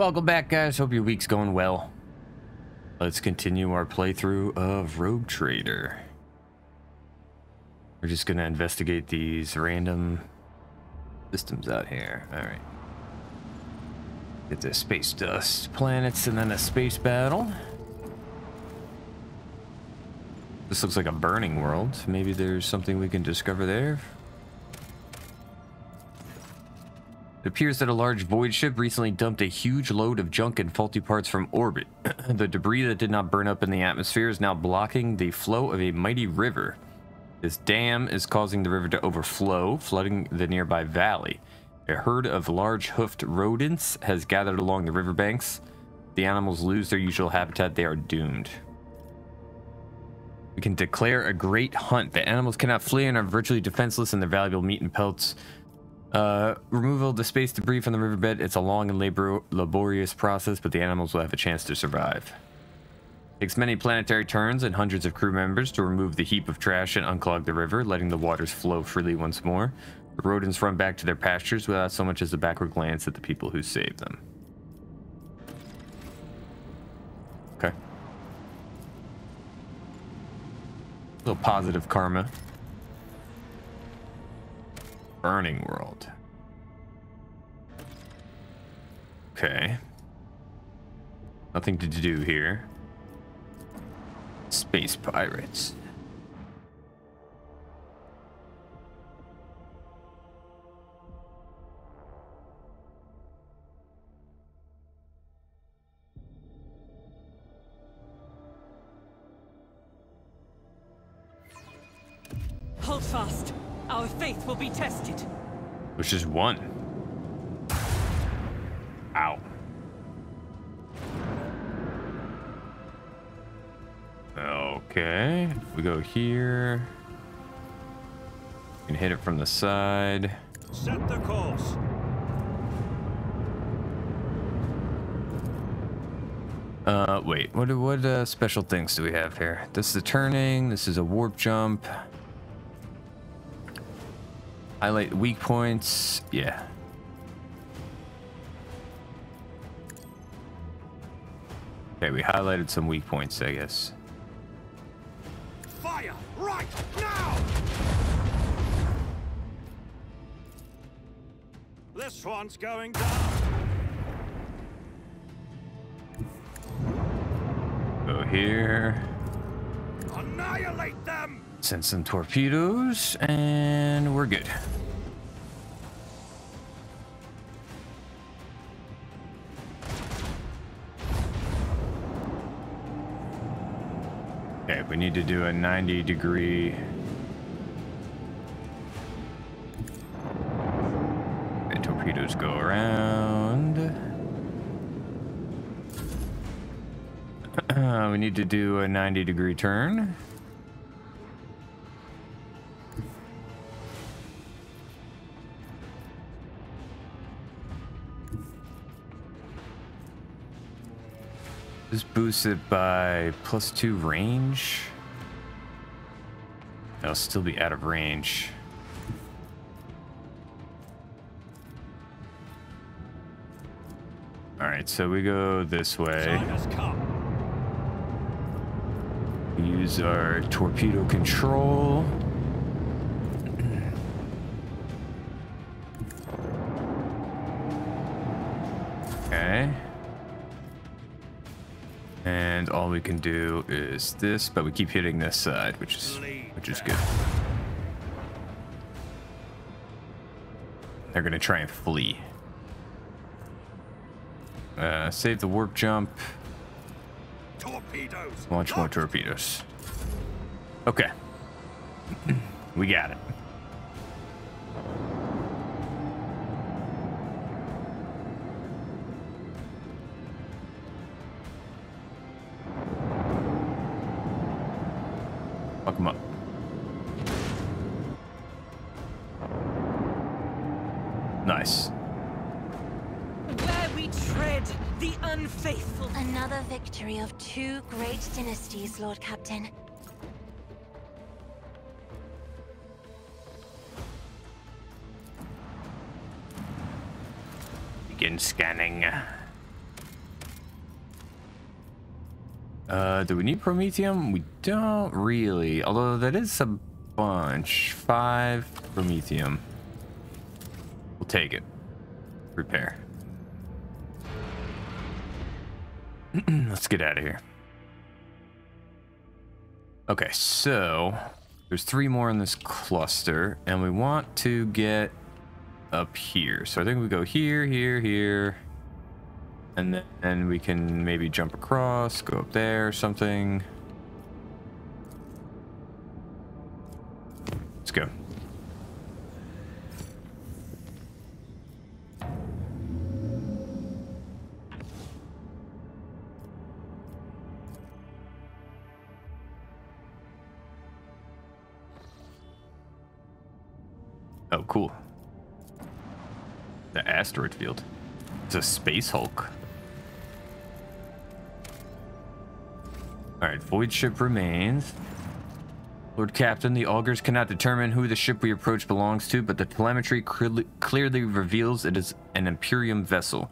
Welcome back, guys. Hope your week's going well. Let's continue our playthrough of Rogue Trader. We're just gonna investigate these random systems out here. All right. Get the space dust planets and then a space battle. This looks like a burning world. Maybe there's something we can discover there. It appears that a large void ship recently dumped a huge load of junk and faulty parts from orbit. The debris that did not burn up in the atmosphere is now blocking the flow of a mighty river. This dam is causing the river to overflow, flooding the nearby valley. A herd of large hoofed rodents has gathered along the riverbanks. If the animals lose their usual habitat, they are doomed. We can declare a great hunt. The animals cannot flee and are virtually defenseless in their valuable meat and pelts. Removal of the space debris from the riverbed. It's a long and laborious process, but the animals will have a chance to survive. Takes many planetary turns and hundreds of crew members to remove the heap of trash and unclog the river, letting the waters flow freely once more. The rodents run back to their pastures without so much as a backward glance at the people who saved them. Okay. A little positive karma. Burning world. Okay. Nothing to do here. Space pirates. Hold fast. Our faith will be tested. Which is one. Ow. Okay. We go here. We can hit it from the side. Set the course. Wait. What special things do we have here? This is a turning. This is a warp jump. Highlight weak points. Yeah. Okay, we highlighted some weak points, I guess. Fire right now. This one's going down. Go here. Annihilate them. Send some torpedoes, and we're good. Okay, we need to do a 90-degree. Okay, torpedoes go around. We need to do a 90-degree turn. This boosts it by +2 range. I'll still be out of range. All right, so we go this way. We use our torpedo control. Okay. And all we can do is this, but we keep hitting this side, which is good. They're gonna try and flee. Save the warp jump. Torpedoes. Launch more torpedoes. Okay. We got it. Fuck them up. Nice. Where we tread the unfaithful. Another victory of 2 great dynasties, Lord Captain. Begin scanning. Do we need Promethium? We don't really, although that is a bunch. 5 Promethium. We'll take it. Repair. Let's get out of here. Okay, so there's 3 more in this cluster, and we want to get up here. So I think we go here, here, here. And then we can maybe jump across, go up there or something. Let's go. Oh, cool. The asteroid field. It's a space Hulk. Alright, void ship remains. Lord Captain, the augurs cannot determine who the ship we approach belongs to, but the telemetry clearly reveals it is an Imperium vessel.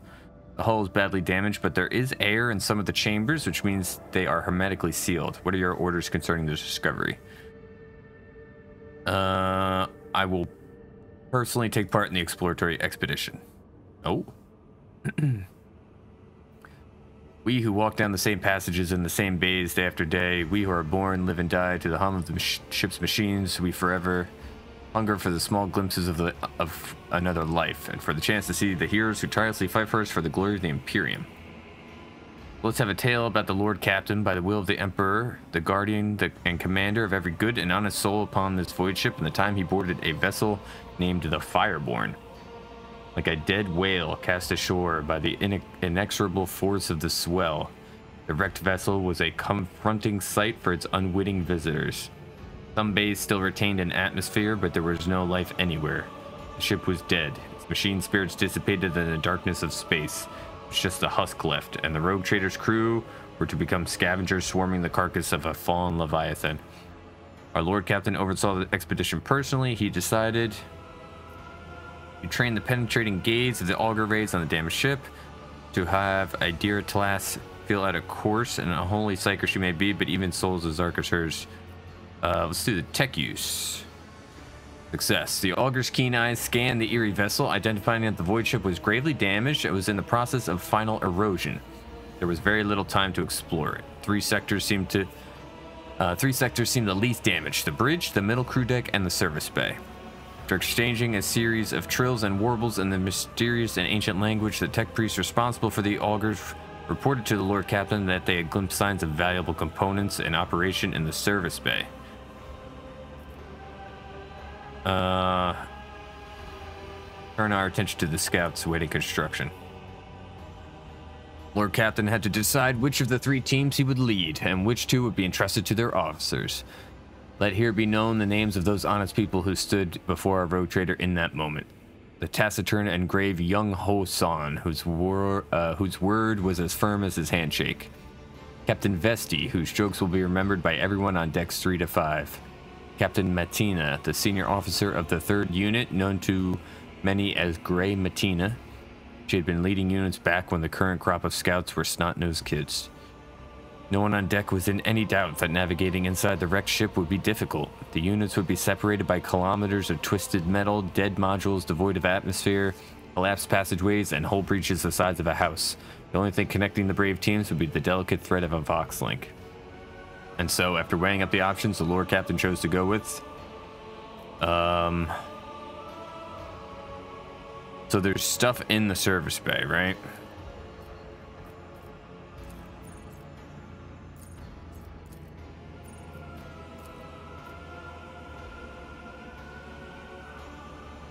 The hull is badly damaged, but there is air in some of the chambers, which means they are hermetically sealed. What are your orders concerning this discovery? I will personally take part in the exploratory expedition. Oh. We who walk down the same passages in the same bays day after day, we who are born, live and die to the hum of the ship's machines, we forever hunger for the small glimpses of another life, and for the chance to see the heroes who tirelessly fight for us for the glory of the Imperium. Let's have a tale about the Lord Captain, by the will of the Emperor, the guardian and commander of every good and honest soul upon this void ship, and the time he boarded a vessel named the Fireborn. Like a dead whale cast ashore by the inexorable force of the swell, the wrecked vessel was a confronting sight for its unwitting visitors. Some bays still retained an atmosphere, but there was no life anywhere. The ship was dead. Its machine spirits dissipated in the darkness of space. It was just a husk left, and the rogue trader's crew were to become scavengers swarming the carcass of a fallen Leviathan. Our Lord Captain oversaw the expedition personally. He decided to train the penetrating gaze of the augur raids on the damaged ship, to have a dear Talas feel out a course, and a holy psyker she may be, but even souls as dark as hers. Let's do the tech use. Success. The augur's keen eyes scanned the eerie vessel, identifying that the void ship was gravely damaged. It was in the process of final erosion. There was very little time to explore it. 3 sectors seemed the least damaged: the bridge, the middle crew deck, and the service bay. After exchanging a series of trills and warbles in the mysterious and ancient language, the tech priest responsible for the augurs reported to the Lord Captain that they had glimpsed signs of valuable components in operation in the service bay. Turn our attention to the scouts awaiting construction. Lord Captain had to decide which of the 3 teams he would lead, and which 2 would be entrusted to their officers. Let here be known the names of those honest people who stood before our rogue trader in that moment. The taciturn and grave young Ho-san, whose word was as firm as his handshake. Captain Vesti, whose jokes will be remembered by everyone on decks 3 to 5. Captain Matina, the senior officer of the 3rd unit, known to many as Grey Matina. She had been leading units back when the current crop of scouts were snot-nosed kids. No one on deck was in any doubt that navigating inside the wrecked ship would be difficult. The units would be separated by kilometers of twisted metal, dead modules devoid of atmosphere, collapsed passageways, and hull breaches the size of a house. The only thing connecting the brave teams would be the delicate thread of a Vox link. And so, after weighing up the options, the Lord Captain chose to go with... So there's stuff in the service bay, right?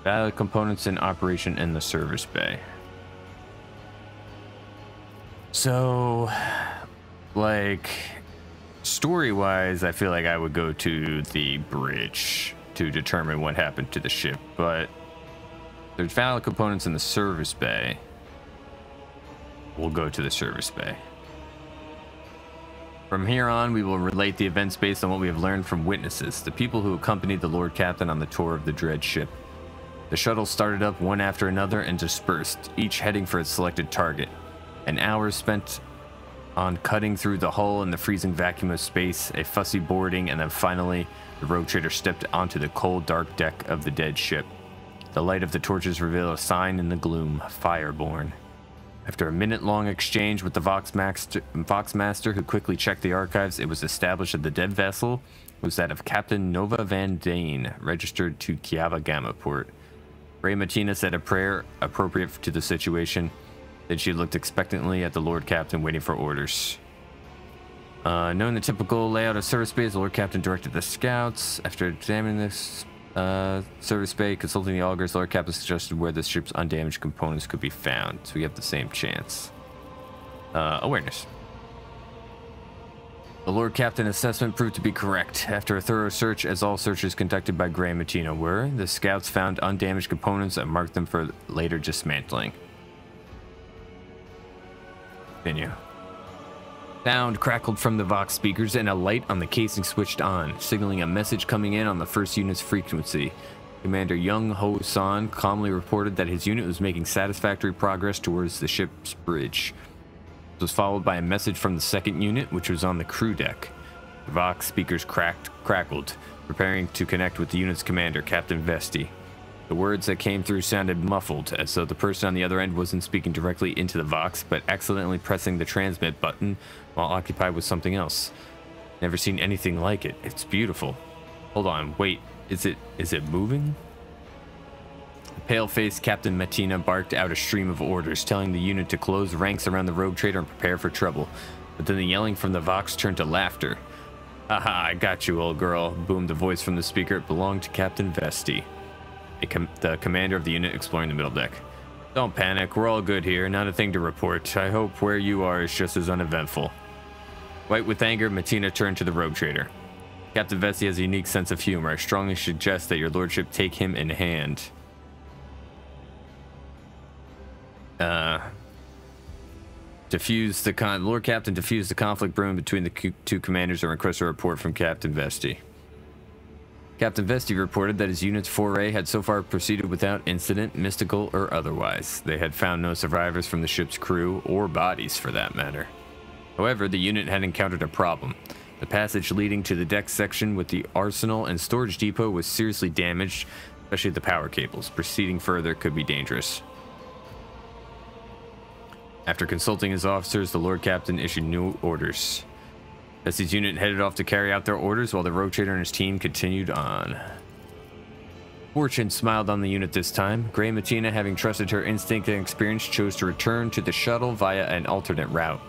Valid components in operation in the service bay. So, like, story-wise, I feel like I would go to the bridge to determine what happened to the ship, but there's valid components in the service bay. We'll go to the service bay. From here on, we will relate the events based on what we have learned from witnesses, the people who accompanied the Lord Captain on the tour of the dread ship. The shuttle started up one after another and dispersed, each heading for its selected target. An hour spent on cutting through the hull in the freezing vacuum of space, a fussy boarding, and then finally, the rogue trader stepped onto the cold, dark deck of the dead ship. The light of the torches revealed a sign in the gloom, Fireborn. After a minute-long exchange with the Voxmaster, who quickly checked the archives, it was established that the dead vessel was that of Captain Nova Van Dane, registered to Kiava Gamma Port. Ray Matina said a prayer appropriate to the situation. Then she looked expectantly at the Lord Captain, waiting for orders. Knowing the typical layout of service bays, the Lord Captain directed the scouts. After examining this service bay, consulting the augurs, the Lord Captain suggested where the ship's undamaged components could be found, so we have the same chance. Awareness. The Lord Captain assessment proved to be correct. After a thorough search, as all searches conducted by Gray and Matina were, the scouts found undamaged components and marked them for later dismantling. Continue. Sound crackled from the Vox speakers and a light on the casing switched on, signaling a message coming in on the first unit's frequency. Commander Young Ho San calmly reported that his unit was making satisfactory progress towards the ship's bridge. This was followed by a message from the second unit, which was on the crew deck. The Vox speakers crackled, preparing to connect with the unit's commander, Captain Vesti. The words that came through sounded muffled, as though the person on the other end wasn't speaking directly into the Vox, but accidentally pressing the transmit button while occupied with something else. Never seen anything like it. It's beautiful. Hold on, wait, is it moving? The pale-faced Captain Matina barked out a stream of orders, telling the unit to close ranks around the rogue trader and prepare for trouble. But then the yelling from the Vox turned to laughter. "Haha, I got you, old girl," boomed the voice from the speaker. It belonged to Captain Vesti, the commander of the unit exploring the middle deck. "Don't panic, we're all good here, not a thing to report. I hope where you are is just as uneventful." White with anger, Matina turned to the rogue trader. "Captain Vesti has a unique sense of humor. I strongly suggest that your lordship take him in hand." Lord Captain diffused the conflict brewing between the two commanders and requested a report from Captain Vesti. Captain Vesti reported that his unit's foray had so far proceeded without incident, mystical or otherwise. They had found no survivors from the ship's crew, or bodies for that matter. However, the unit had encountered a problem. The passage leading to the deck section with the arsenal and storage depot was seriously damaged, especially the power cables. Proceeding further could be dangerous. After consulting his officers, the Lord Captain issued new orders. Vesti's unit headed off to carry out their orders while the rogue trader and his team continued on. Fortune smiled on the unit this time. Gray Matina, having trusted her instinct and experience, chose to return to the shuttle via an alternate route.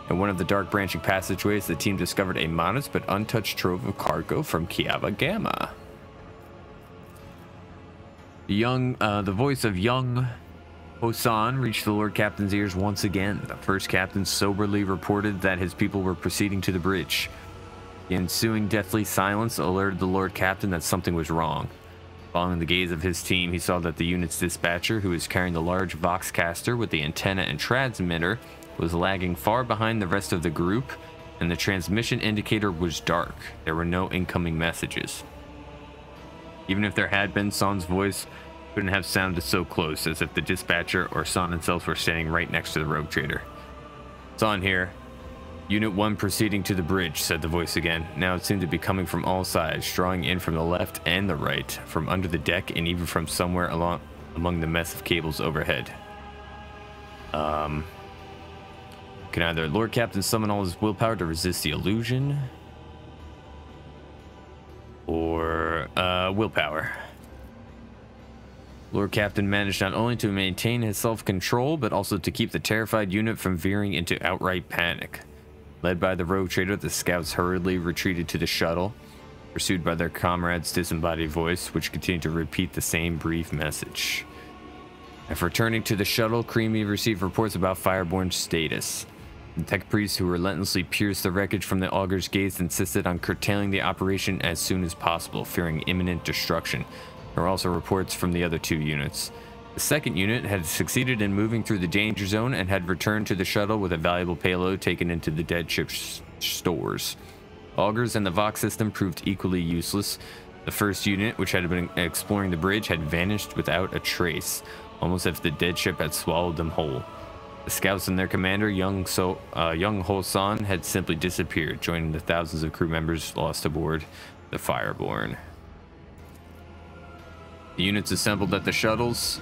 In one of the dark branching passageways, the team discovered a modest but untouched trove of cargo from Kiava Gamma. The voice of young Hosan reached the Lord Captain's ears once again. The first captain soberly reported that his people were proceeding to the bridge. The ensuing deathly silence alerted the Lord Captain that something was wrong. Following the gaze of his team, he saw that the unit's dispatcher, who was carrying the large Voxcaster with the antenna and transmitter, was lagging far behind the rest of the group, and the transmission indicator was dark. There were no incoming messages. Even if there had been, San's voice couldn't have sounded so close, as if the dispatcher or San himself were standing right next to the rogue trader. "San here. Unit 1 proceeding to the bridge," said the voice again. Now it seemed to be coming from all sides, drawing in from the left and the right, from under the deck, and even from somewhere among the mess of cables overhead. Can either Lord Captain summon all his willpower to resist the illusion, or willpower. Lord Captain managed not only to maintain his self-control, but also to keep the terrified unit from veering into outright panic. Led by the rogue trader, the scouts hurriedly retreated to the shuttle, pursued by their comrade's disembodied voice, which continued to repeat the same brief message. After returning to the shuttle, Creamy received reports about Fireborn's status. The tech priests who relentlessly pierced the wreckage from the augur's gaze insisted on curtailing the operation as soon as possible, fearing imminent destruction. There were also reports from the other two units. The second unit had succeeded in moving through the danger zone and had returned to the shuttle with a valuable payload taken into the dead ship's stores. Augurs and the Vox system proved equally useless. The first unit, which had been exploring the bridge, had vanished without a trace, almost as if the dead ship had swallowed them whole. The scouts and their commander, young Ho-san, had simply disappeared, joining the thousands of crew members lost aboard the Fireborn. The units assembled at the shuttles,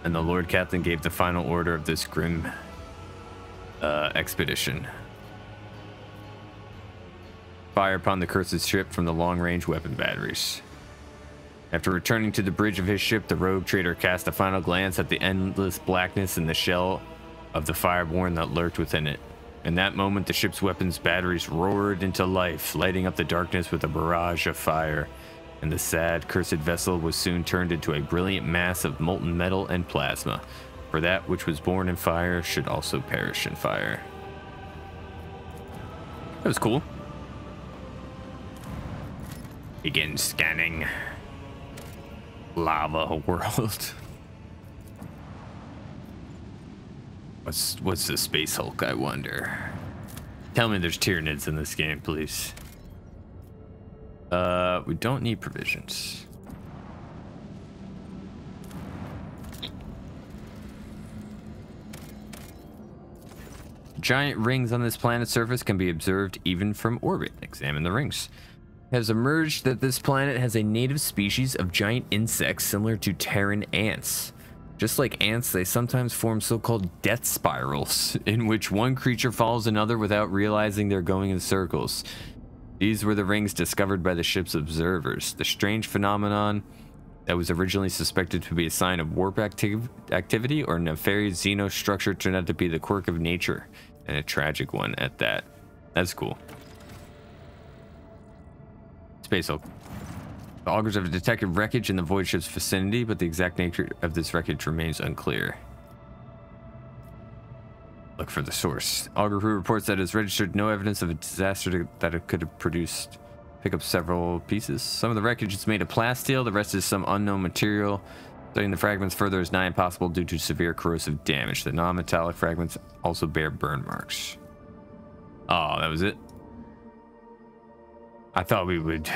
and the Lord Captain gave the final order of this grim expedition. Fire upon the cursed ship from the long-range weapon batteries. After returning to the bridge of his ship, the rogue trader cast a final glance at the endless blackness in the shell of the Fireborn that lurked within it. In that moment, the ship's weapons batteries roared into life, lighting up the darkness with a barrage of fire, and the sad, cursed vessel was soon turned into a brilliant mass of molten metal and plasma, for that which was born in fire should also perish in fire. That was cool. Begin scanning. Lava world. What's the Space Hulk, I wonder? Tell me there's Tyranids in this game, please. We don't need provisions. Giant rings on this planet's surface can be observed even from orbit. Examine the rings. It has emerged that this planet has a native species of giant insects similar to Terran ants. Just like ants, they sometimes form so-called death spirals, in which one creature follows another without realizing they're going in circles. These were the rings discovered by the ship's observers. The strange phenomenon that was originally suspected to be a sign of warp activity or nefarious xenostructure turned out to be the quirk of nature, and a tragic one at that. That's cool. Space Hulk. The augurs have detected wreckage in the void ship's vicinity, but the exact nature of this wreckage remains unclear. Look for the source. Augur who reports that it has registered no evidence of a disaster that it could have produced. Pick up several pieces. Some of the wreckage is made of plasteel, the rest is some unknown material. Studying the fragments further is nigh impossible due to severe corrosive damage. The non-metallic fragments also bear burn marks. Oh, that was it? I thought we would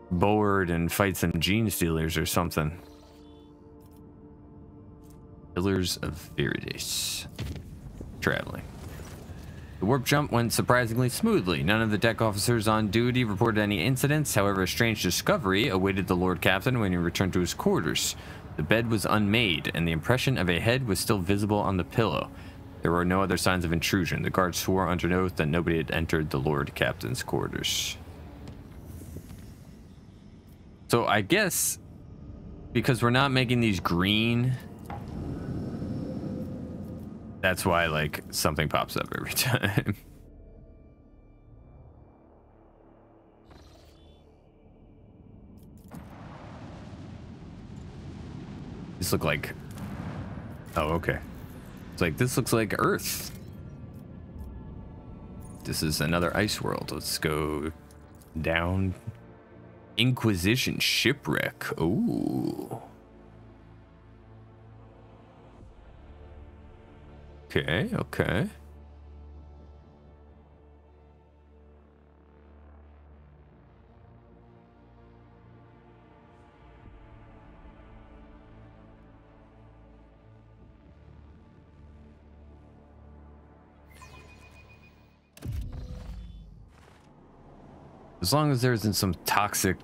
board and fight some gene stealers or something. Pillars of Viridius. Traveling. The warp jump went surprisingly smoothly. None of the deck officers on duty reported any incidents. However, a strange discovery awaited the Lord Captain when he returned to his quarters. The bed was unmade, and the impression of a head was still visible on the pillow. There were no other signs of intrusion. The guards swore under oath that nobody had entered the Lord Captain's quarters. So I guess because we're not making these green, that's why like something pops up every time. These look like, oh, okay. It's like, this looks like Earth. This is another ice world. Let's go down. Inquisition shipwreck. Ooh. Okay, okay. As long as there isn't some toxic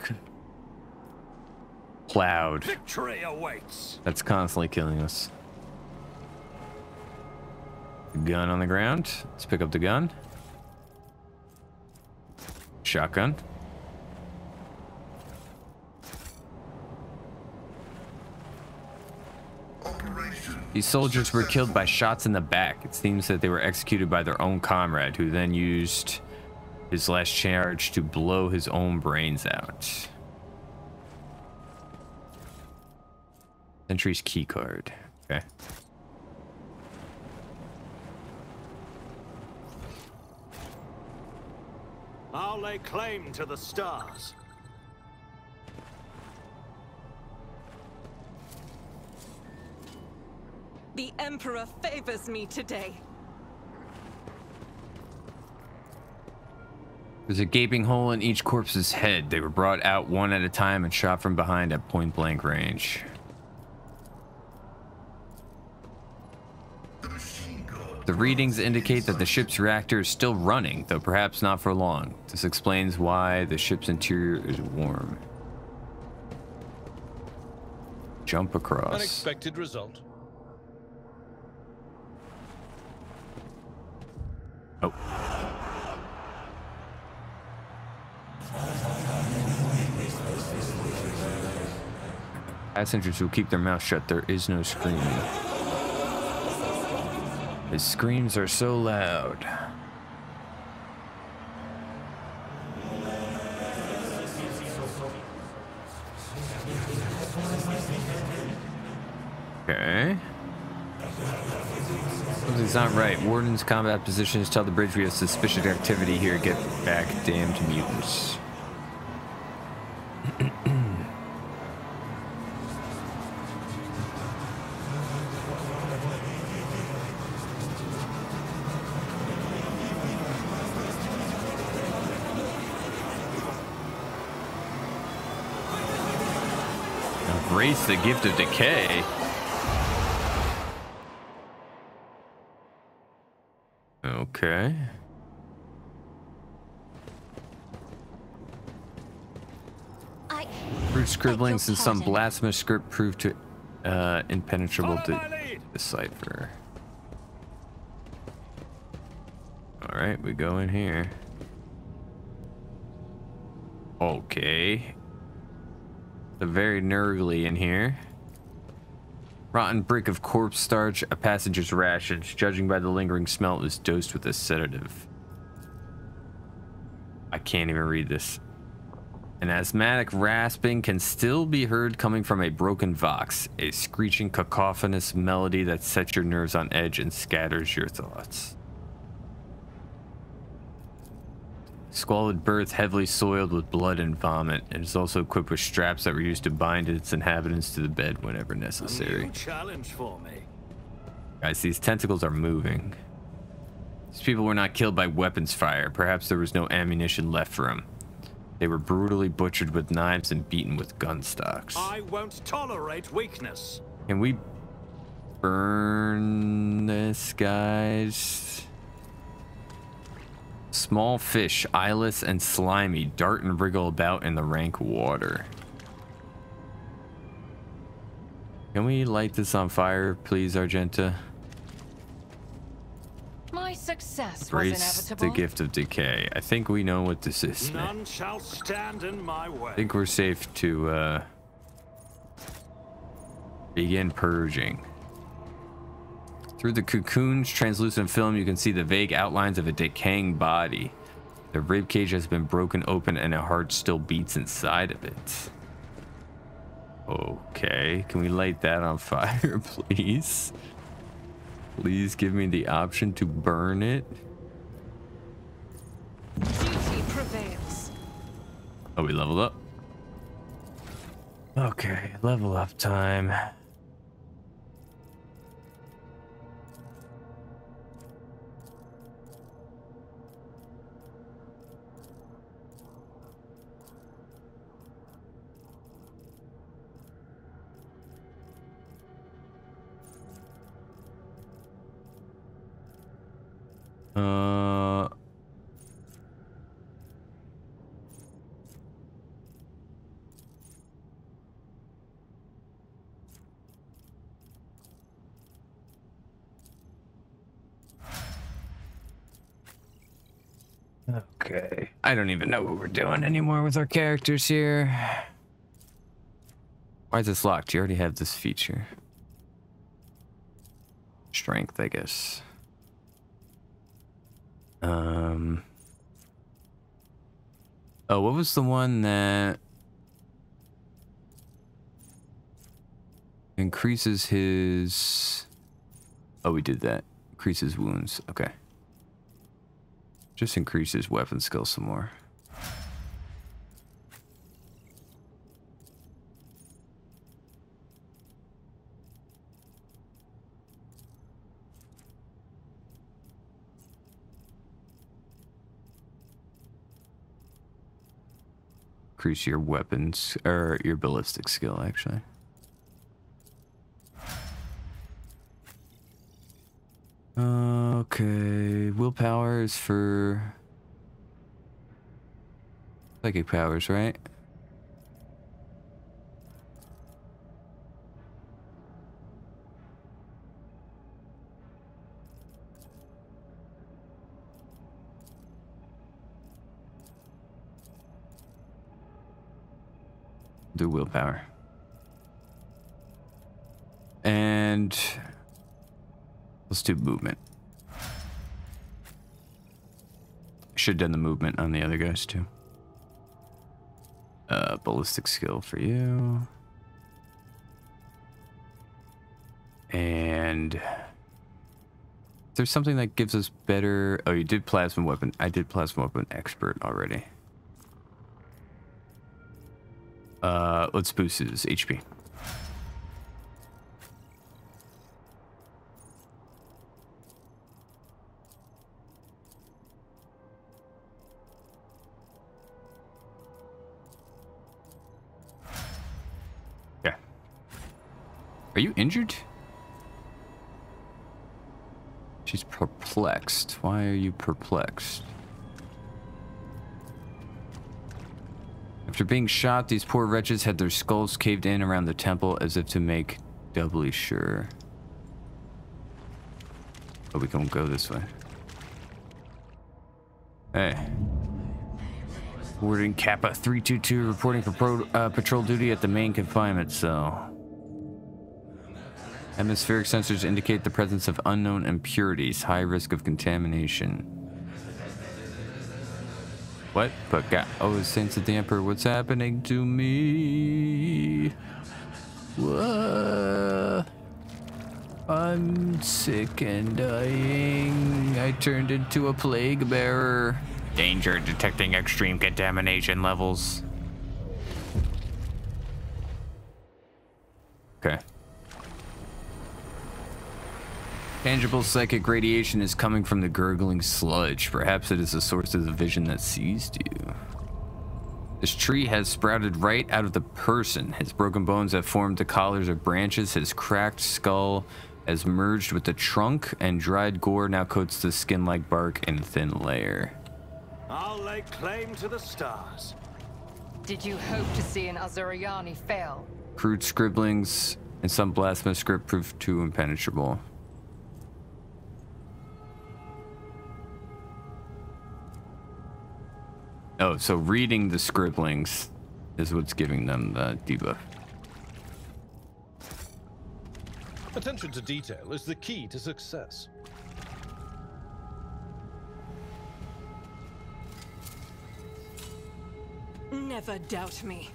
cloud Victory awaits. that's constantly killing us. Gun on the ground. Let's pick up the gun. Shotgun. These soldiers were killed by shots in the back. It seems that they were executed by their own comrade, who then used his last charge to blow his own brains out. Sentry's key card. Okay. I'll lay claim to the stars. The Emperor favors me today. There's a gaping hole in each corpse's head. They were brought out one at a time and shot from behind at point-blank range. The machine The readings indicate that the ship's reactor is still running, though perhaps not for long. This explains why the ship's interior is warm. Jump across. Unexpected result. Oh. Passengers will keep their mouths shut. There is no screaming. The screams are so loud. Okay. Something's not right. Warden's combat positions tell the bridge we have suspicious activity here. Get back, damned mutants. Embrace the gift of decay. Okay. Through scribblings and some blasphemous script proved to impenetrable to decipher. All right, we go in here. Okay. It's very nervily in here. Rotten brick of corpse starch, a passenger's rations. Judging by the lingering smell, it was dosed with a sedative. I can't even read this. An asthmatic rasping can still be heard coming from a broken vox, a screeching cacophonous melody that sets your nerves on edge and scatters your thoughts. Squalid berth heavily soiled with blood and vomit. It is also equipped with straps that were used to bind its inhabitants to the bed whenever necessary. A new challenge for me. Guys, these tentacles are moving. These people were not killed by weapons fire. Perhaps there was no ammunition left for them. They were brutally butchered with knives and beaten with gun stocks. I won't tolerate weakness. Can we burn this, guys? Small fish, eyeless and slimy, dart and wriggle about in the rank water. Can we light this on fire, please, Argenta? My success was Embrace inevitable. the gift of decay. I think we know what this is. None shall stand in my way. I think we're safe to begin purging. Through the cocoon's translucent film, you can see the vague outlines of a decaying body. The ribcage has been broken open and a heart still beats inside of it. Okay, can we light that on fire, please? Please give me the option to burn it. Duty prevails. Oh, we leveled up. Okay, level up time. Okay. I don't even know what we're doing anymore with our characters here. Why is this locked? You already have this feature. Strength, I guess. Oh, what was the one that increases his... Oh, we did that. Increases wounds. Okay. Just increases weapon skill some more. Increase your weapons, or your ballistic skill, actually. Okay, willpower is for psychic powers, right? Do willpower. And let's do movement. Should have done the movement on the other guys too. Ballistic skill for you. And there's something that gives us better. Oh, you did plasma weapon. I did plasma weapon expert already. Let's boost his HP. Yeah. Are you injured? She's perplexed. Why are you perplexed? After being shot, these poor wretches had their skulls caved in around the temple as if to make doubly sure. Oh, we can go this way. Hey. Warden Kappa 322 reporting for patrol duty at the main confinement cell. Atmospheric sensors indicate the presence of unknown impurities, high risk of contamination. What? But God, oh, Saints of the Emperor, what's happening to me? Whoa. I'm sick and dying. I turned into a plague bearer. Danger, detecting extreme contamination levels. Okay. Tangible psychic radiation is coming from the gurgling sludge. Perhaps it is the source of the vision that seized you. This tree has sprouted right out of the person. His broken bones have formed the collars of branches. His cracked skull has merged with the trunk, and dried gore now coats the skin like bark in a thin layer. I'll lay claim to the stars. Did you hope to see an Azuriani fail? Crude scribblings and some blasphemous script proved too impenetrable. Oh, so reading the scribblings is what's giving them the debuff. Attention to detail is the key to success. Never doubt me.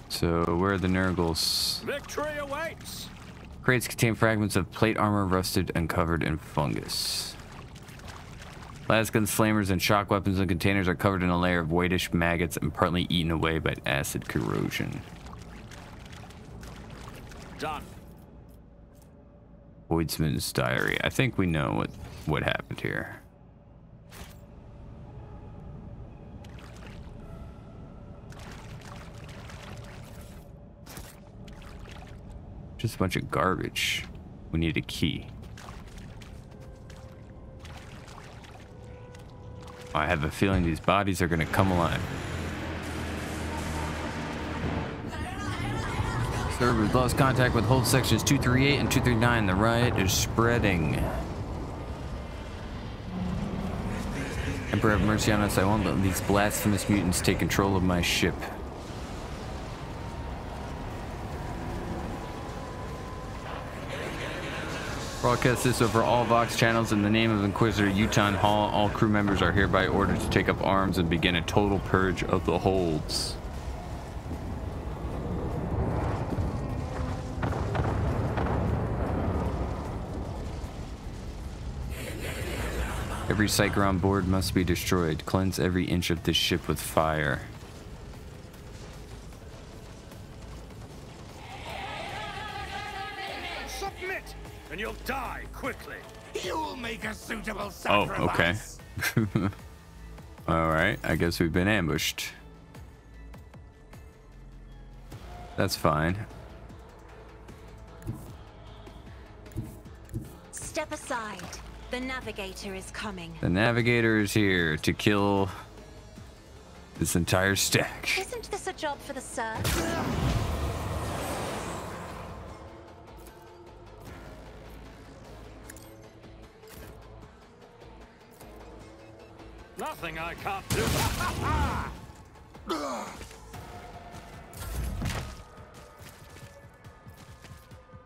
So, where are the Nurgles? Victory awaits! Crates contain fragments of plate armor rusted and covered in fungus. Lasguns, flamers, and shock weapons and containers are covered in a layer of whitish maggots and partly eaten away by acid corrosion. Done. Voidsman's diary. I think we know what happened here. Just a bunch of garbage. We need a key. I have a feeling these bodies are going to come alive. Server, we've lost contact with hold sections 238 and 239. The riot is spreading. Emperor, have mercy on us. I won't let these blasphemous mutants take control of my ship. Broadcast this over all Vox channels in the name of Inquisitor Uton Hall. All crew members are hereby ordered to take up arms and begin a total purge of the holds. Every psyker on board must be destroyed. Cleanse every inch of this ship with fire. Submit, and you'll die quickly. You'll make a suitable sacrifice. Oh, okay. All right, I guess we've been ambushed. That's fine. Step aside. The navigator is coming. The navigator is here to kill this entire stack. Isn't this a job for the serfs? Nothing I can't do.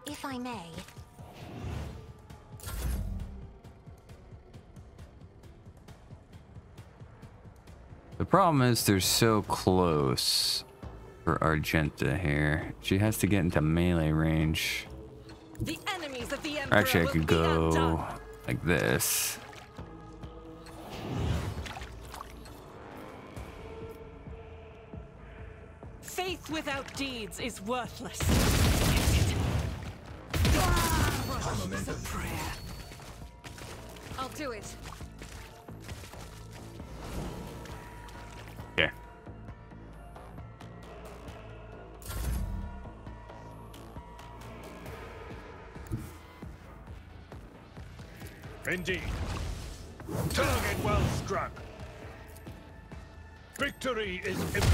If I may. The problem is they're so close for Argenta here. She has to get into melee range. The enemies of the Or Emperor actually, I will could be go undone. like this. Faith without deeds is worthless. I'll do it. Okay. Indeed. Target well struck. Victory is imminent.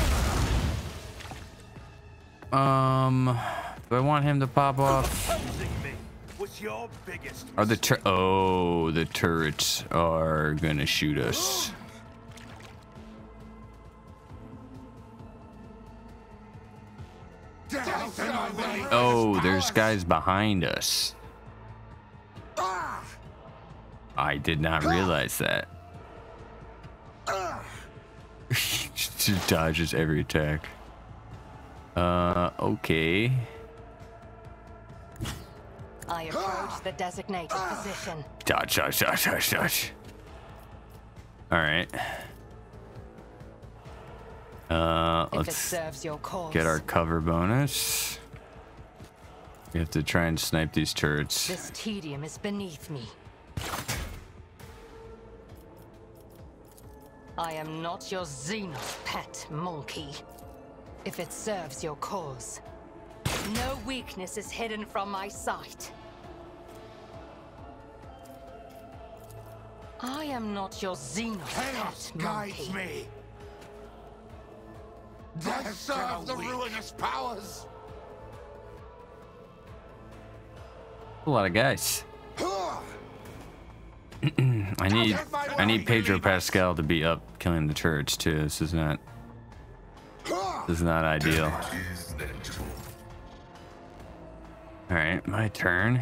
Do I want him to pop off? Opposing me was your biggest Are the the turrets are gonna shoot us. Oh, there's guys behind us. I did not realize that. Just dodges every attack. Okay. I approach the designated position. Dodge, dodge, dodge, dodge, dodge. Alright. If it Let's serves your cause. get our cover bonus. We have to try and snipe these turrets. This tedium is beneath me. I am not your Xenos pet, monkey. If it serves your cause. No weakness is hidden from my sight. I am not your Xenos Chaos pet, guides monkey. me. Death serve the ruinous powers. A lot of guys. I need Pedro Pascal to be up killing the turrets too. This is not ideal. All right, my turn.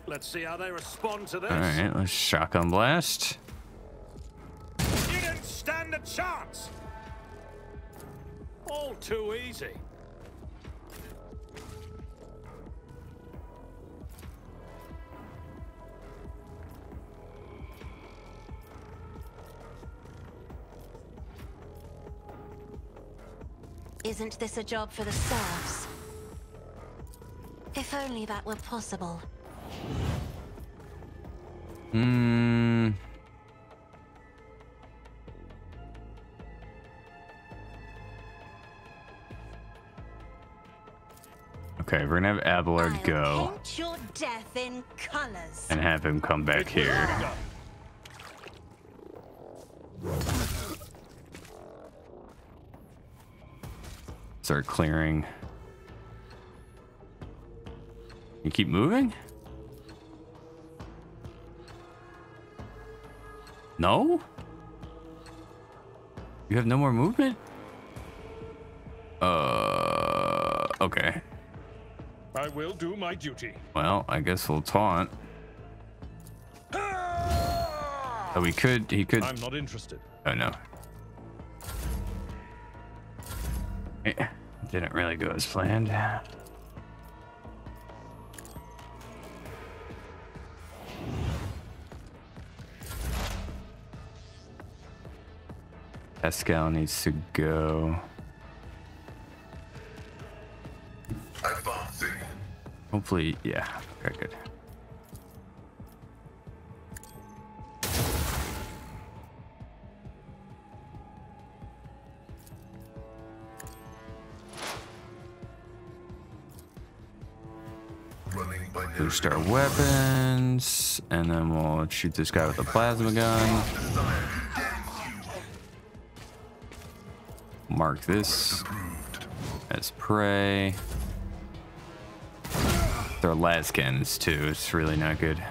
Let's see how they respond to this. All right, let's shotgun blast. You didn't stand a chance. All too easy. Isn't this a job for the serfs? If only that were possible. Okay, we're gonna have Abelard I'll go paint your death in colors. and have him come back here. Start clearing. You keep moving? No? You have no more movement? Okay. I will do my duty. Well, I guess we'll taunt. Oh, he could. I'm not interested. Oh, no. Eh, didn't really go as planned. Pascal needs to go. Hopefully, yeah. Okay, good. Boost our weapons, and then we'll shoot this guy with a plasma gun. Mark this as prey. They're lascans too. It's really not good.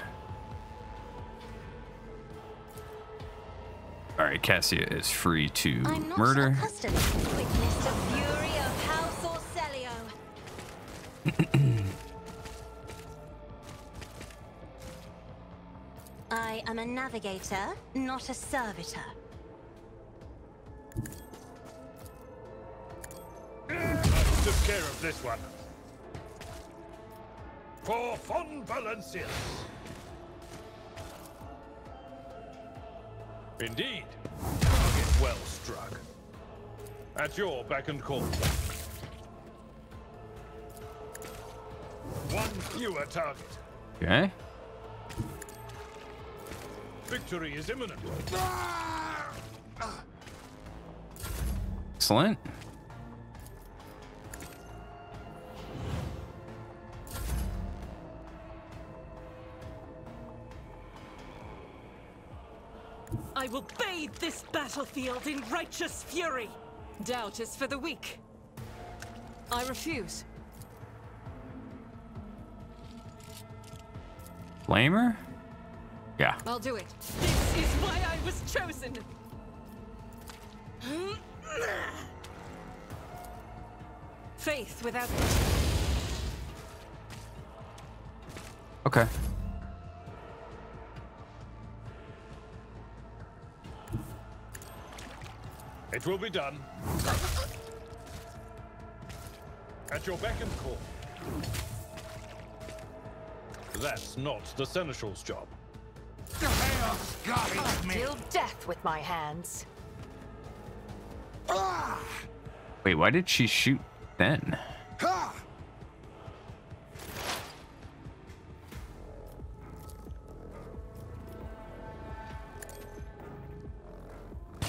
All right, Cassia is free to murder. I'm not accustomed to witness the fury of House Orcelio. I am a navigator, not a servitor. Took care of this one. For Von Valencia. Indeed. Target well struck. At your beck and call. One fewer target. Okay. Victory is imminent. Excellent. I will bathe this battlefield in righteous fury. Doubt is for the weak. I refuse. Flamer? Yeah. I'll do it. This is why I was chosen. Faith without... Okay. It will be done. At your beck and call. That's not the Seneschal's job. Chaos guides me. Deal death with my hands. Wait, why did she shoot then? Ha!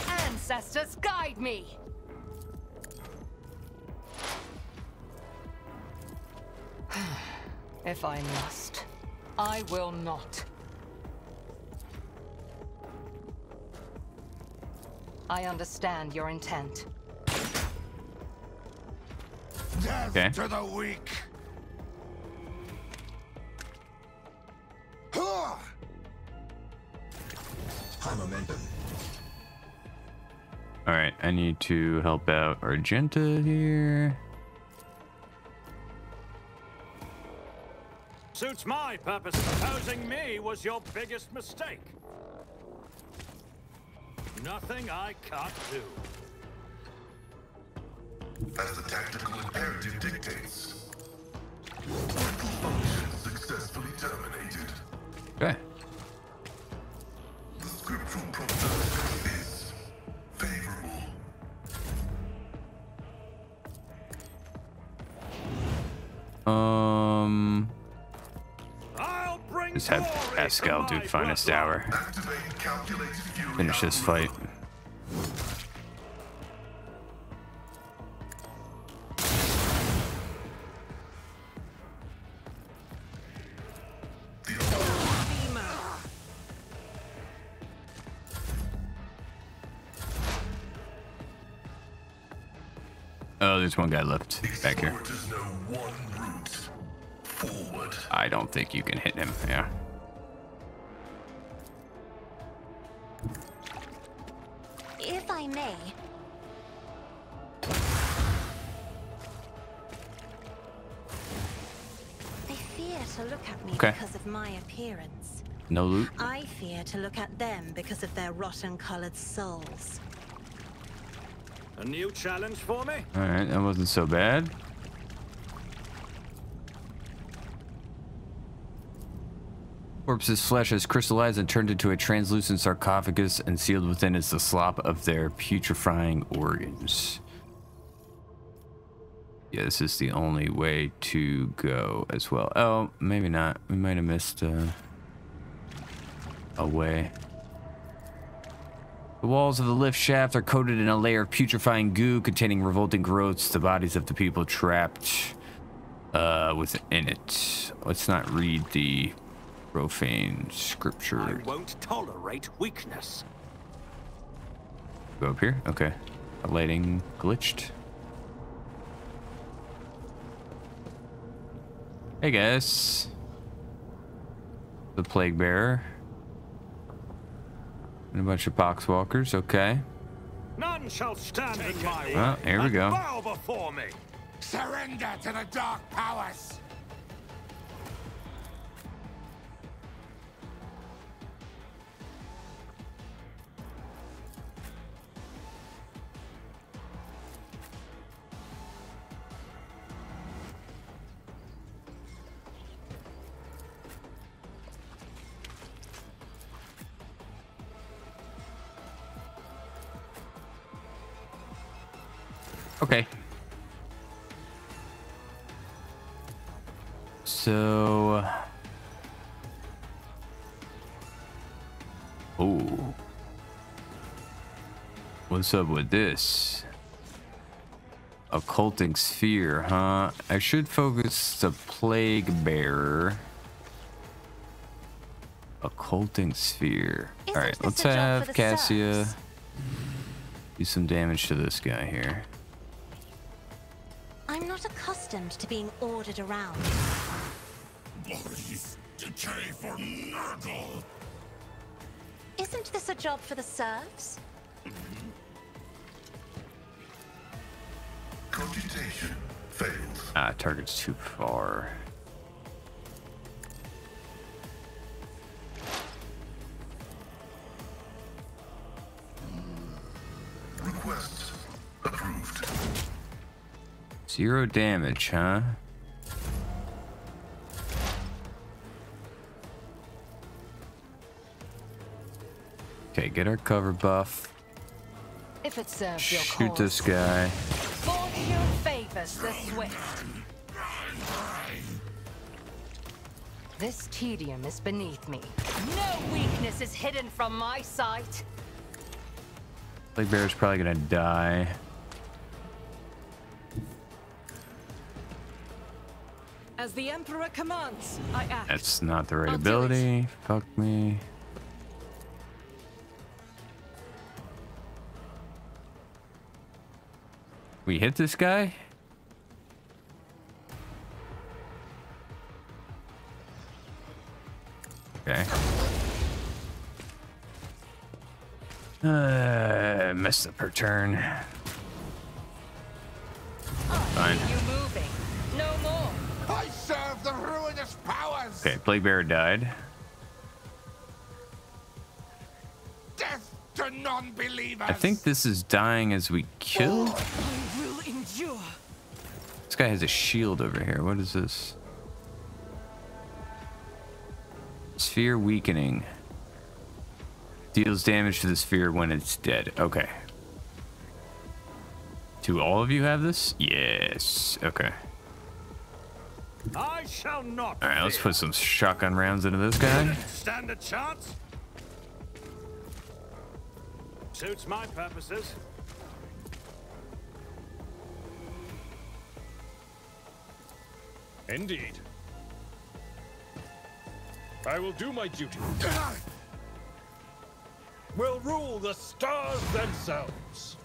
Ancestors, guide me! If I must, I will not. I understand your intent. Death Okay. to the weak. Ha! High momentum. All right, I need to help out Argenta here. Suits my purpose. Opposing me was your biggest mistake. Nothing I can't do. As the tactical imperative dictates. Vital function successfully terminated. Okay. The scriptural prognosis is favorable. I'll bring Just have glory Pascal to do my finest bloodline. hour. Activate calculated fury. Finish this fight. Oh, there's one guy left back here. Explorers know one route. Forward. I don't think you can hit him. Yeah. If I may. They fear to look at me Okay. because of my appearance. No loot. I fear to look at them because of their rotten-colored souls. A new challenge for me? All right, that wasn't so bad. Corpse's flesh has crystallized and turned into a translucent sarcophagus, and sealed within is the slop of their putrefying organs. Yeah, this is the only way to go as well. Oh, maybe not. We might have missed a way. The walls of the lift shaft are coated in a layer of putrefying goo containing revolting growths, the bodies of the people trapped within it. Let's not read the profane scripture. I won't tolerate weakness. Go up here. Okay. Lighting glitched. Hey guys. The plague bearer. And a bunch of poxwalkers. Okay. None shall stand in my way. Well, here we and go. bow before me. Surrender to the dark powers. Okay. So... Oh. What's up with this? Occulting sphere, huh? I should focus the plague bearer. Occulting sphere. Alright, let's have Cassia do some damage to this guy here. I'm not accustomed to being ordered around. Bodies decay for Nurgle. Isn't this a job for the serfs? Cogitation fails. Ah, target's too far. Request approved. 0 damage, huh? Okay, get our cover buff. If it serves your Shoot cause, this guy. fortune favors the swift. This tedium is beneath me. No weakness is hidden from my sight. Plague bearer's probably gonna die. As the Emperor commands, I act. That's not the right I'll do it. ability. Fuck me. We hit this guy? Okay. Messed up her turn. Fine. You moving? No more. I serve the ruinous powers. Okay, plague bearer died. Death to non-believers. I think this is dying as we kill. I will endure. This guy has a shield over here. What is this? Sphere weakening. Deals damage to the sphere when it's dead. Okay. Do all of you have this? Yes. Okay. I shall not. All right, let's fear. put some shotgun rounds into this guy. Stand a chance. Suits my purposes. Indeed. I will do my duty. Will rule the stars themselves.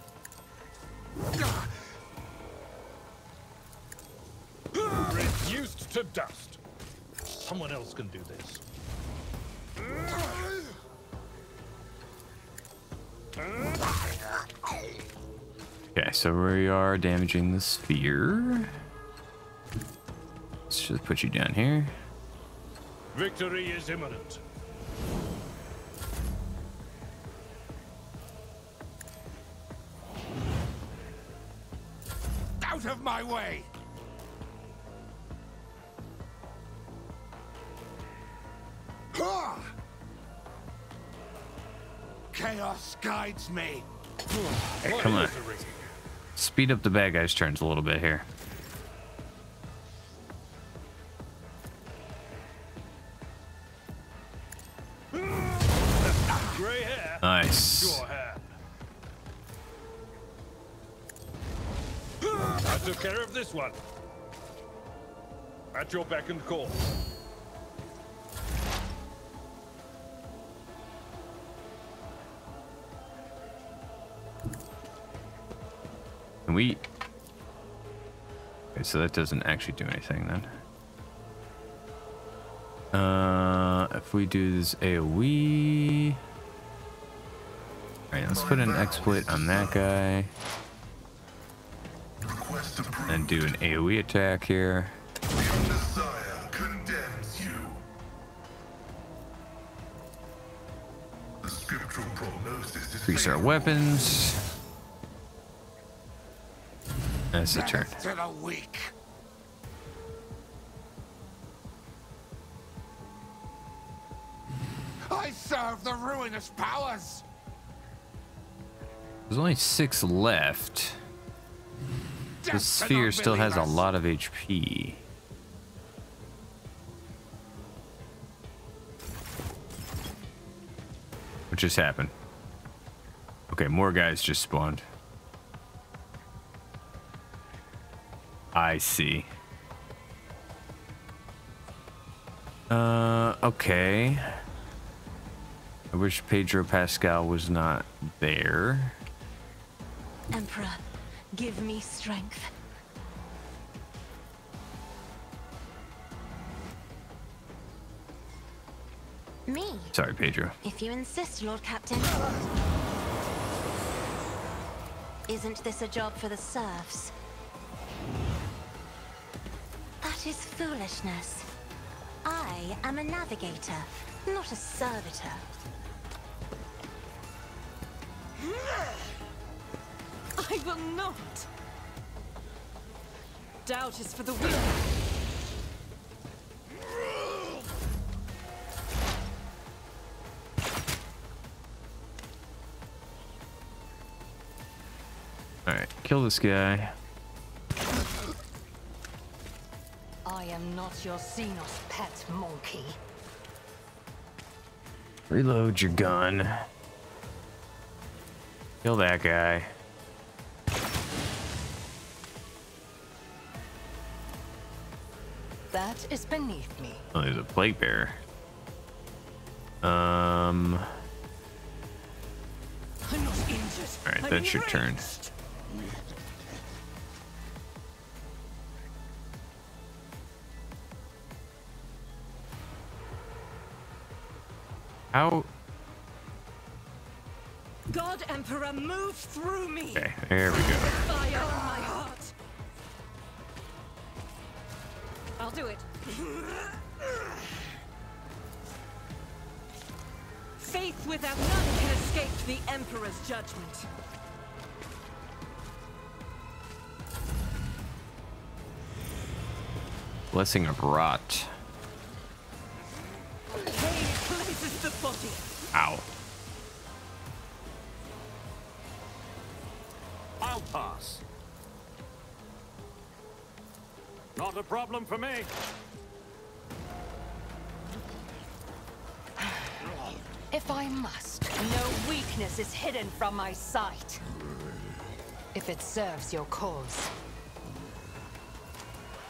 Reduced to dust. Someone else can do this. Okay, so we are damaging the sphere. Let's just put you down here. Victory is imminent. Out of my way. Chaos guides me. Come on. Speed up the bad guy's turns a little bit here. Gray hair. Nice. Your hand. I took care of this one. At your beck and call. Can we... Okay, so that doesn't actually do anything then. If we do this AoE... Alright, let's put an exploit on that guy. And do an AoE attack here. Your desire condemns you. The scriptural prognosis is Increase our weapons. That's the turn. Death to the weak. I serve the ruinous powers. There's only 6 left. The Death to sphere still has a non-believers. lot of HP. What just happened? Okay, more guys just spawned. I see. Okay. I wish Pedro Pascal was not there. Emperor, give me strength. Me, Sorry, Pedro. if you insist, Lord Captain. Isn't this a job for the serfs? That is foolishness. I am a navigator, not a servitor. I will not. Doubt is for the weak. Alright, kill this guy. I am not your Xenos pet monkey. Reload your gun. Kill that guy. That is beneath me. Oh, there's a plague bearer. I'm not injured. Alright, I'm that's your turn. enraged. How? God Emperor, move through me. Okay, there we go. Fire in my heart. I'll do it. Faith without none can escape the Emperor's judgment. Blessing of Rot. Pain cleanses the body. Ow. I'll pass. Not a problem for me. If I must, no weakness is hidden from my sight. If it serves your cause.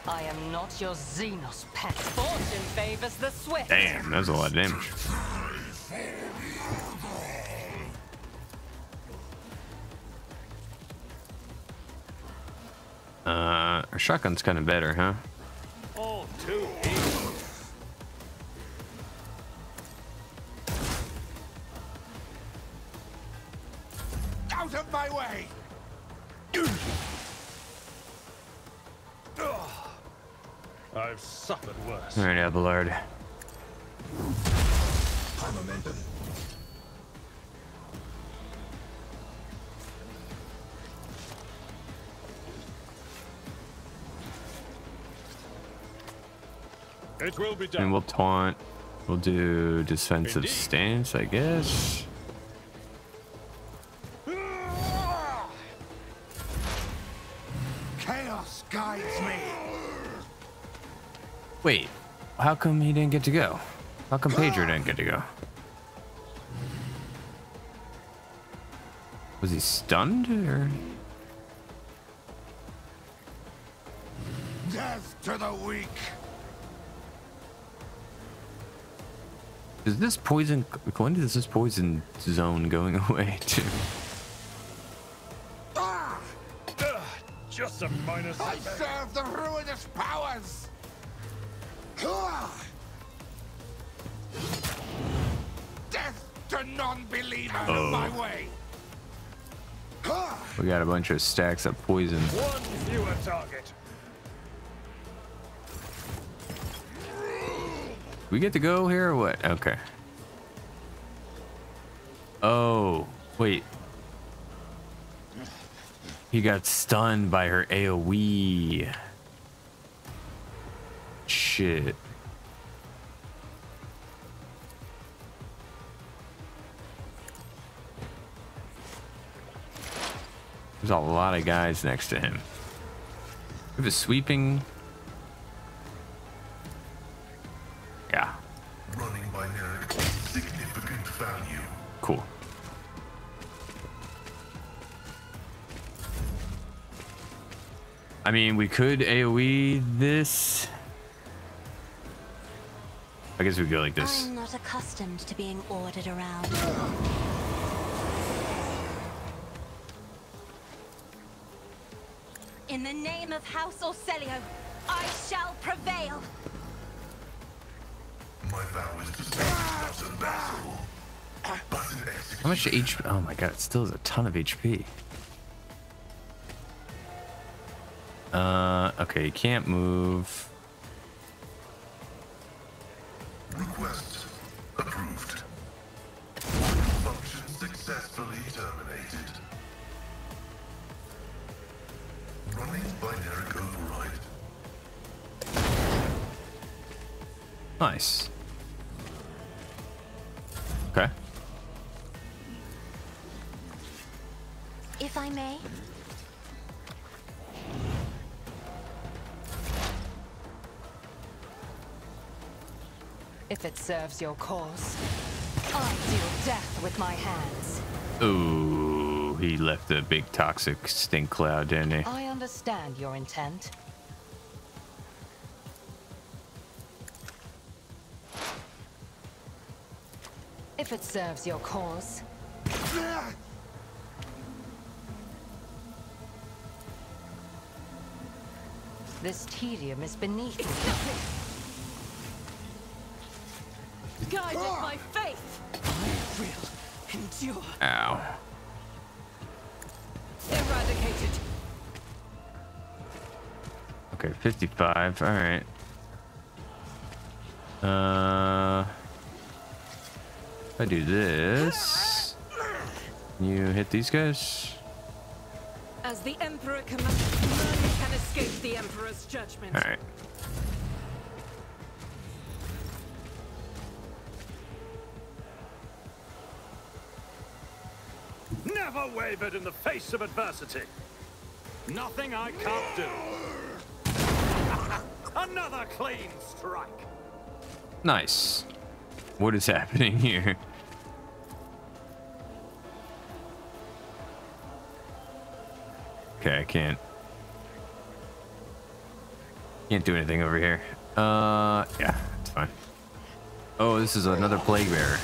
I am not your Xenos pet. Fortune favors the swift. Damn, that's a lot of damage. Our shotgun's kind of better, huh? All too easy. Out of my way. I've suffered worse. All right, Abelard. It will be And done. we'll taunt. We'll do defensive Indeed. stance, I guess. Chaos guides me. Wait, how come he didn't get to go? How come Pedro didn't get to go? Was he stunned or? Death to the weak. Is this poison? When is this poison zone going away too? Just a minor I setback. serve the ruinous powers! Death to non-believers of my way! We got a bunch of stacks of poison. One fewer target. We get to go here or what? Okay. Oh, wait. He got stunned by her AoE. Shit. There's a lot of guys next to him. We have a sweeping. Yeah. Running by Neric, significant value. Cool. I mean, we could AoE this. I guess we go like this. I'm not accustomed to being ordered around. In the name of House Orcelio, I shall prevail. My vow is to stand not a battle, but an execution. How much HP? Oh my god, it still has a ton of HP. Okay, you can't move. Request approved. Function successfully terminated. Running binary override. Nice. Okay. If I may. If it serves your cause, I deal death with my hands. Ooh, he left a big toxic stink cloud, didn't he? I understand your intent. If it serves your cause. This tedium is beneath me. Guided by faith, I will endure. Ow. Eradicated. Okay, 55. All right. If I do this, you hit these guys. As the Emperor commands, none can escape the Emperor's judgment. All right. Never wavered in the face of adversity. Nothing I can't do. Another clean strike. Nice. What is happening here? Okay, I can't do anything over here. Yeah, it's fine. Oh, this is another plague bearer.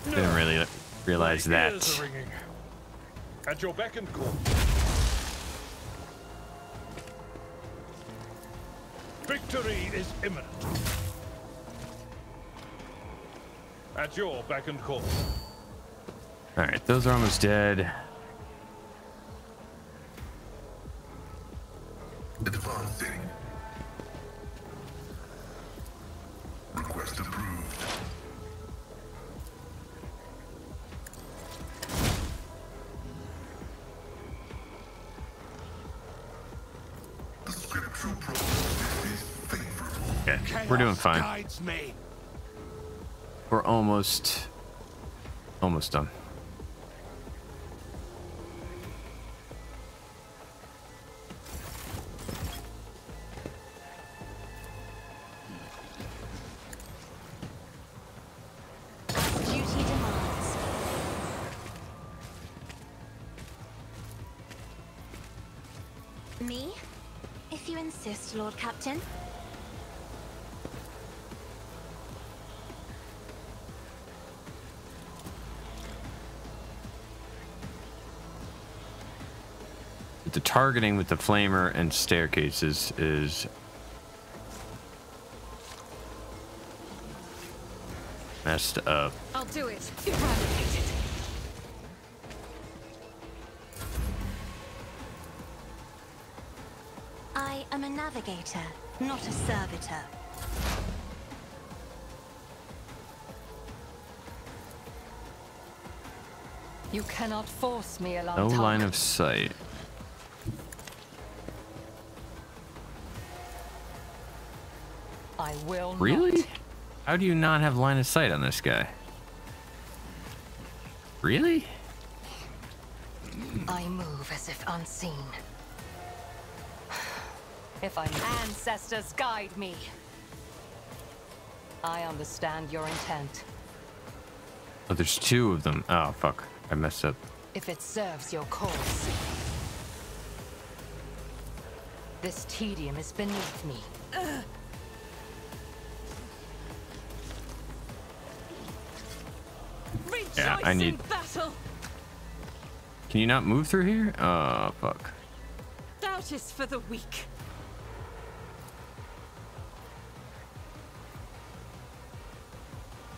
Didn't really realize My ears that. are ringing. At your beck and call. Victory is imminent. At your beck and call. All right, those are almost dead. Advancing. Request approved. The scriptural process is favorable. Okay, we're doing fine. Guides me. We're almost done. Duty demands. Me? If If you insist, Lord Captain. The targeting with the flamer and staircases is messed up. I'll do it. Eradicate it. I am a navigator, not a servitor. You cannot force me along No target. line of sight. I will Really? not. How do you not have line of sight on this guy? Really? I move as if unseen. If my ancestors guide me. I understand your intent. Oh, there's two of them. Oh, fuck. I messed up. If it serves your cause. This tedium is beneath me. Yeah, I need... Battle. Can you not move through here? Oh, fuck. Doubt is for the weak.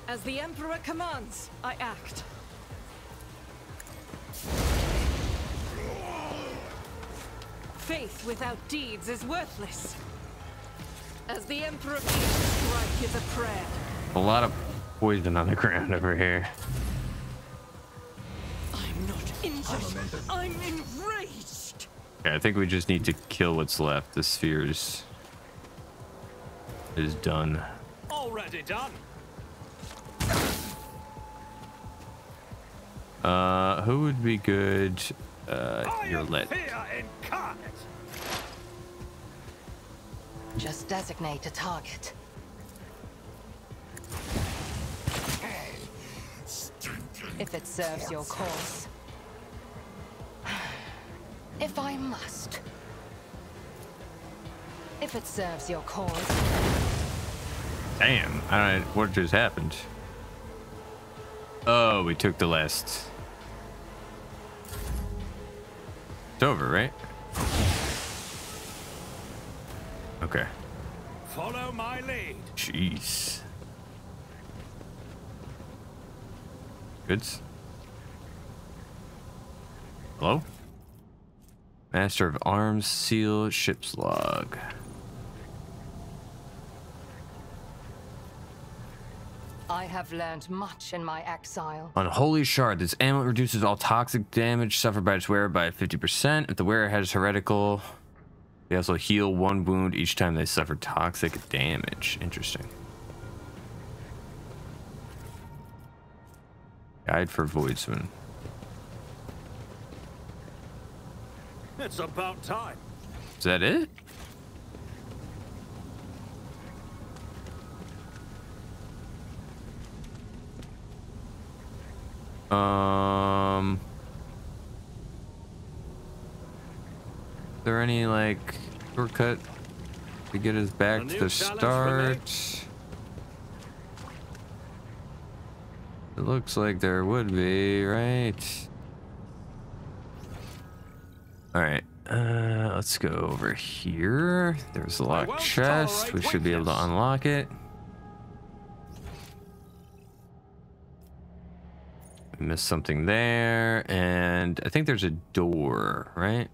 As the Emperor commands, I act. Faith without deeds is worthless. As the Emperor bids, strike is a prayer. A lot of poison on the ground over here. I'm not injured. I'm enraged. Okay, I think we just need to kill what's left. The sphere is done. Already done. Who would be good? You're lit. Fear incarnate. Just designate a target. If it serves your cause. If I must. If it serves your cause. Damn, I don't know what just happened. Oh, we took the last. It's over, right? Okay. Follow my lead. Jeez. Goods. Hello? Master of Arms, Seal, Ship's Log. I have learned much in my exile. Unholy Shard. This amulet reduces all toxic damage suffered by its wearer by 50%. If the wearer has heretical, they also heal one wound each time they suffer toxic damage. Interesting. Guide for Voidsman. It's about time. Is that it? Is there any like shortcut to get us back to the start? It looks like there would be, right? All right, let's go over here. There's a locked chest. We should be able to unlock it. We missed something there, and I think there's a door, right?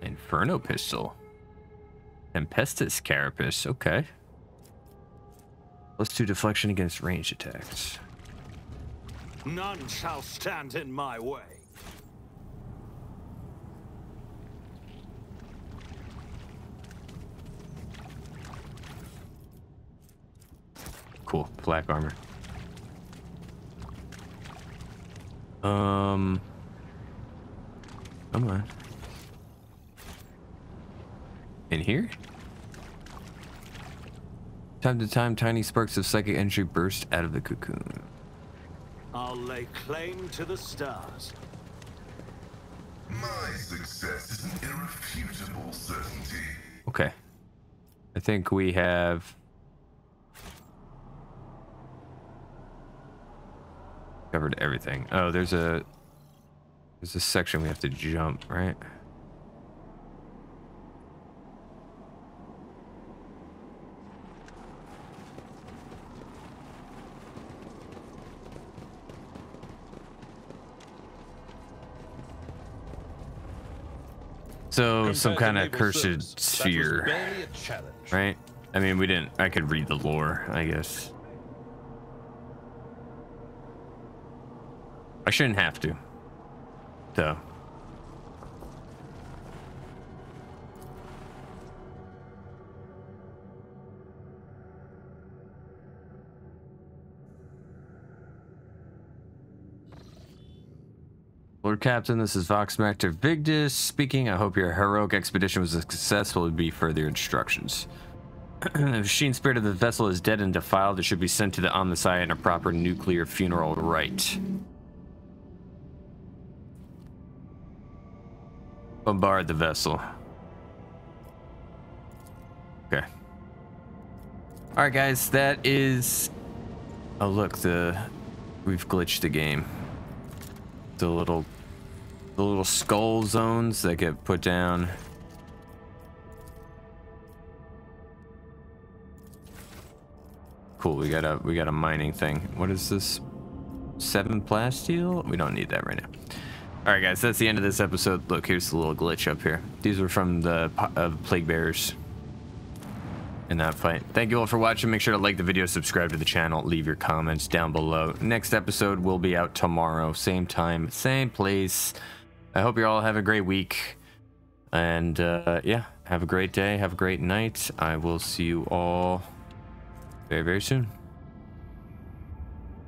Inferno pistol. Tempestus carapace, okay. +2 deflection against ranged attacks. None shall stand in my way. Cool, black armor. Come on. In here? Time to time, tiny sparks of psychic energy burst out of the cocoon. I'll lay claim to the stars. My success is an irrefutable certainty. Okay. I think we have covered everything. Oh, there's a section we have to jump, right? So some kind of cursed sphere, right? I mean, we didn't. I could read the lore, I guess. I shouldn't have to, though. Lord Captain, this is Voxmaster Vigdis speaking. I hope your heroic expedition was successful. Would be further instructions. The machine spirit of the vessel is dead and defiled. It should be sent to the Omnissiah in a proper nuclear funeral rite. Bombard the vessel. Okay. All right, guys. That is. Oh, look. We've glitched the game. The little skull zones that get put down. Cool, we got a mining thing. What is this? 7 plasteel? We don't need that right now. All right, guys, that's the end of this episode. Look, here's the little glitch up here. These were from the plague bearers in that fight. Thank you all for watching. Make sure to like the video, subscribe to the channel, leave your comments down below. Next episode will be out tomorrow, same time, same place. I hope you all have a great week, and yeah, have a great day, have a great night. I will see you all very, very soon.